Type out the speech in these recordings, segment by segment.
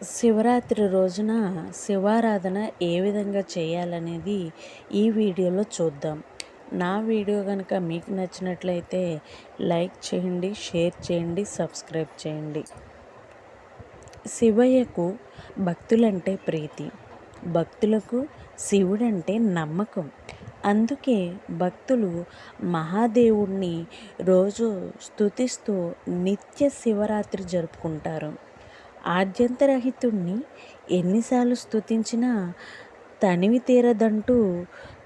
శివరాత్రి రోజున శివారాధన ఏ విధంగా చేయాలనేది ఈ వీడియోలో చూద్దాం. నా వీడియో కనుక మీకు నచ్చినట్లయితే లైక్ చేయండి, షేర్ చేయండి, సబ్స్క్రైబ్ చేయండి. శివయ్యకు భక్తులంటే ప్రీతి, భక్తులకు శివుడంటే నమ్మకం. అందుకే భక్తులు మహాదేవుణ్ణి రోజు స్తుతిస్తూ నిత్య శివరాత్రి జరుపుకుంటారు. ఆద్యంతరహితుణ్ణి ఎన్నిసార్లు స్తుతించినా తనివి తీరదంటూ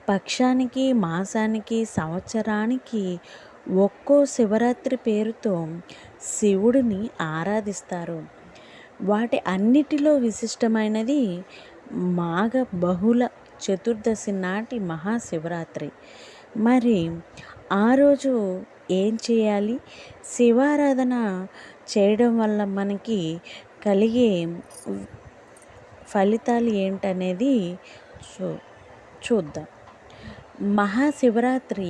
పక్షానికి, మాసానికి, సంవత్సరానికి ఒక్కో శివరాత్రి పేరుతో శివుడిని ఆరాధిస్తారు. వాటి అన్నిటిలో విశిష్టమైనది మాఘ బహుళ చతుర్దశి నాటి మహాశివరాత్రి. మరి ఆ రోజు ఏం చేయాలి? శివారాధన చేయడం వల్ల మనకి కలిగే ఫలితాలు ఏంటనేది చూద్దాం. మహాశివరాత్రి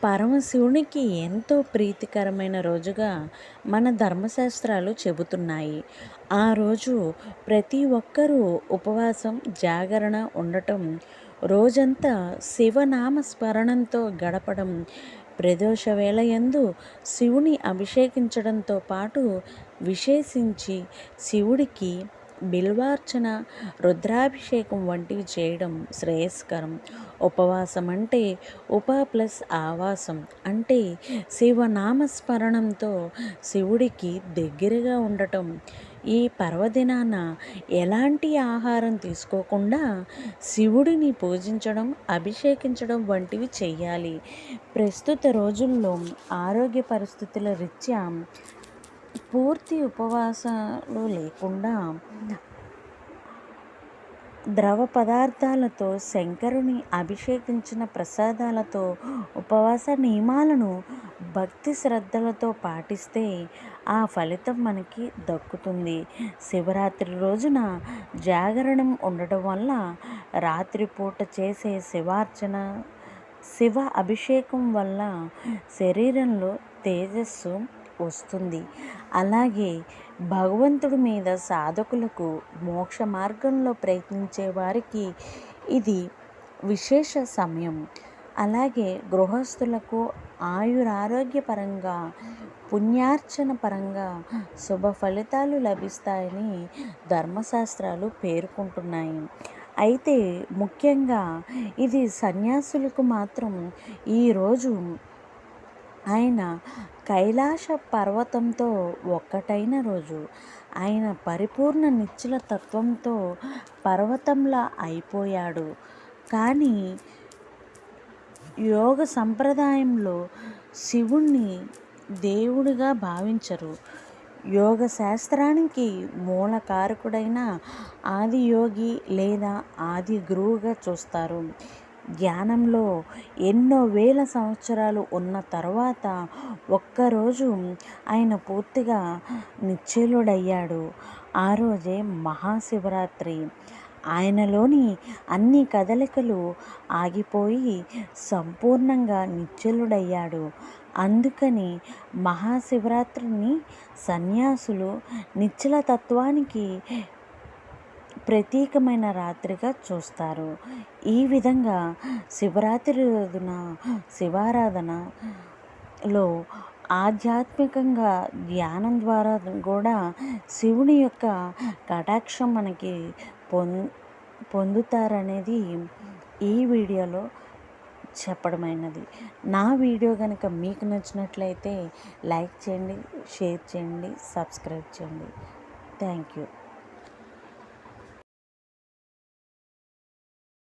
పరమశివునికి ఎంతో ప్రీతికరమైన రోజుగా మన ధర్మశాస్త్రాలు చెబుతున్నాయి. ఆ రోజు ప్రతి ఒక్కరూ ఉపవాసం, జాగరణ ఉండటం, రోజంతా శివనామ స్మరణంతో గడపడం, ప్రదోష వేళ యందు శివుని అభిషేకించడంతో పాటు విశేషించి శివుడికి బిల్వార్చన, రుద్రాభిషేకం వంటివి చేయడం శ్రేయస్కరం. ఉపవాసం అంటే ఉప ప్లస్ ఆవాసం, అంటే శివనామస్మరణంతో శివుడికి దగ్గరగా ఉండటం. ఈ పర్వదినాన ఎలాంటి ఆహారం తీసుకోకుండా శివుడిని పూజించడం, అభిషేకించడం వంటివి చేయాలి. ప్రస్తుత రోజుల్లో ఆరోగ్య పరిస్థితుల రీత్యా పూర్తి ఉపవాసాలు లేకుండా ద్రవ పదార్థాలతో శంకరుని అభిషేకించిన ప్రసాదాలతో ఉపవాస నియమాలను భక్తి శ్రద్ధలతో పాటిస్తే ఆ ఫలితం మనకి దక్కుతుంది. శివరాత్రి రోజున జాగరణం ఉండటం వల్ల రాత్రిపూట చేసే శివార్చన, శివ అభిషేకం వల్ల శరీరంలో తేజస్సు వస్తుంది. అలాగే భగవంతుడి మీద సాధకులకు, మోక్ష మార్గంలో ప్రయత్నించే వారికి ఇది విశేష సమయం. అలాగే గృహస్థులకు ఆయురారోగ్యపరంగా, పుణ్యార్చన పరంగా శుభ ఫలితాలు లభిస్తాయని ధర్మశాస్త్రాలు పేర్కొంటున్నాయి. అయితే ముఖ్యంగా ఇది సన్యాసులకు మాత్రం ఈరోజు ఆయన కైలాస పర్వతంతో ఒక్కటైన రోజు. ఆయన పరిపూర్ణ నిశ్చల తత్వంతో పర్వతంలా అయిపోయాడు. కానీ యోగ సంప్రదాయంలో శివుణ్ణి దేవుడిగా భావించరు. యోగ శాస్త్రానికి మూలకారకుడైన ఆదియోగి లేదా ఆది గురువుగా చూస్తారు. ధ్యానంలో ఎన్నో వేల సంవత్సరాలు ఉన్న తర్వాత ఒక్కరోజు ఆయన పూర్తిగా నిశ్చలుడయ్యాడు. ఆ రోజే మహాశివరాత్రి. ఆయనలోని అన్ని కదలికలు ఆగిపోయి సంపూర్ణంగా నిశ్చలుడయ్యాడు. అందుకని మహాశివరాత్రిని సన్యాసులు నిశ్చల తత్వానికి ప్రతీకమైన రాత్రిగా చూస్తారు. ఈ విధంగా శివరాత్రి రోజున శివారాధనలో ఆధ్యాత్మికంగా ధ్యానం ద్వారా కూడా శివుని యొక్క కటాక్షం మనకి పొందుతారనేది ఈ వీడియోలో చెప్పడమైనది. నా వీడియో కనుక మీకు నచ్చినట్లయితే లైక్ చేయండి, షేర్ చేయండి, సబ్స్క్రైబ్ చేయండి. Thank you.